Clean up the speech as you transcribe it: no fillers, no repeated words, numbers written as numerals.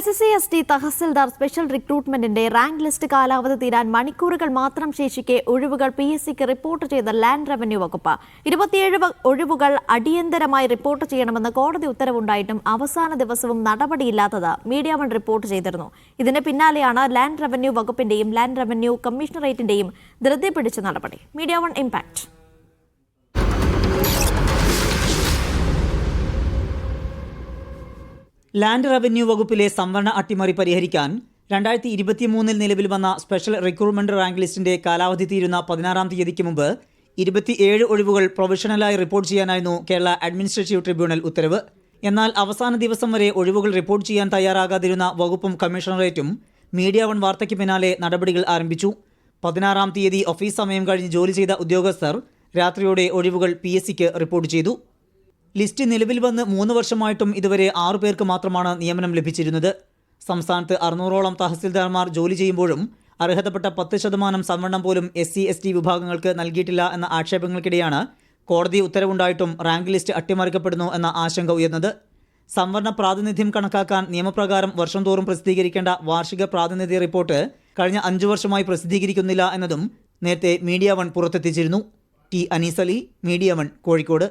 SSC/ST tahsildar special റിക്രൂട്ട്മെന്റിന്റെ rank list കാലാവധി തീരാൻ മണിക്കൂറുകൾ മാത്രം ശേഷിക്കെ ഒഴിവുകൾ PSCക്ക് റിപ്പോർട്ട് ചെയ്ത ലാൻഡ് റവന്യൂ വകുപ്പ് 27 ഒഴിവുകൾ അടിയന്തരമായി റിപ്പോർട്ട് ചെയ്യണമെന്ന് കോടതി ഉത്തരവുണ്ടായിട്ടും അവസാന ദിവസവും നടപടിയില്ലാത്തത് മീഡിയ വൺ റിപ്പോർട്ട് ചെയ്തിരുന്നു. ഇതിന് പിന്നാലെയാണ് ലാൻഡ് റവന്യൂ വകുപ്പിന്റെയും ലാൻഡ് റവന്യൂ കമ്മീഷണറേറ്റിന്റെയും ധൃതി പിടിച്ച നടപടി. Media one impact. Land revenue വകുപ്പിലെ സംവരണ അട്ടിമറി പരിഹരിക്കാൻ 2023 നിലവിൽ വന്ന സ്പെഷ്യൽ റിക്രൂട്ട്മെന്റ് റാങ്ക് ലിസ്റ്റിന്റെ കാലാവധി തീരുന്ന 16-ാം തീയതിക്ക് മുമ്പ് 27 ഒഴിവുകൾ പ്രൊവിഷണലായി റിപ്പോർട്ട് ചെയ്യാനായിരുന്നു കേരള അഡ്മിനിസ്ട്രേറ്റീവ് ട്രിബ്യൂണൽ ഉത്തരവ്. എന്നാൽ അവസാന ദിവസം വരെ ഒഴിവുകൾ റിപ്പോർട്ട് ചെയ്യാൻ തയ്യാറാകാതിരുന്ന വകുപ്പും കമ്മീഷണറേറ്റും മീഡിയ വൺ വാർത്തയ്ക്ക് പിന്നാലെ നടപടികൾ ആരംഭിച്ചു. 16-ാം തീയതി ഓഫീസ് സമയം കഴിഞ്ഞ് ജോലി ചെയ്ത ഉദ്യോഗസ്ഥർ രാത്രിയോടെ ഒഴിവുകൾ PSCക്ക് റിപ്പോർട്ട് ചെയ്തു. ലിസ്റ്റ് നിലവിൽ വന്ന് 3 വർഷമായിട്ടും ഇതുവരെ 6 പേർക്ക് മാത്രമാണ് നിയമനം ലഭിച്ചിരുന്നത്. സംസ്ഥാനത്ത് 600ഓളം തഹസിൽദാർമാർ ജോലി ചെയ്യുമ്പോഴും അർഹതപ്പെട്ട 10% സംവരണം പോലും SC/ST വിഭാഗങ്ങൾക്ക് നൽകിയിട്ടില്ല എന്ന ആക്ഷേപങ്ങൾക്കിടെയാണ് കോടതി ഉത്തരവുണ്ടായിട്ടും റാങ്ക് ലിസ്റ്റ് അട്ടിമറിക്കപ്പെടുന്നു എന്ന ആശങ്ക ഉയർന്നത്. സംവരണ പ്രാതിനിധ്യം കണക്കാക്കാൻ നിയമപ്രകാരം വർഷം തോറും പ്രസിദ്ധീകരിക്കേണ്ട വാർഷിക പ്രാതിനിധ്യ റിപ്പോർട്ട് കഴിഞ്ഞ 5 വർഷമായി പ്രസിദ്ധീകരിക്കുന്നില്ല എന്നതും നേരത്തെ മീഡിയ വൺ പുറത്തെത്തിച്ചിരുന്നു. T. Anees Ali, Media One, Kozhikode.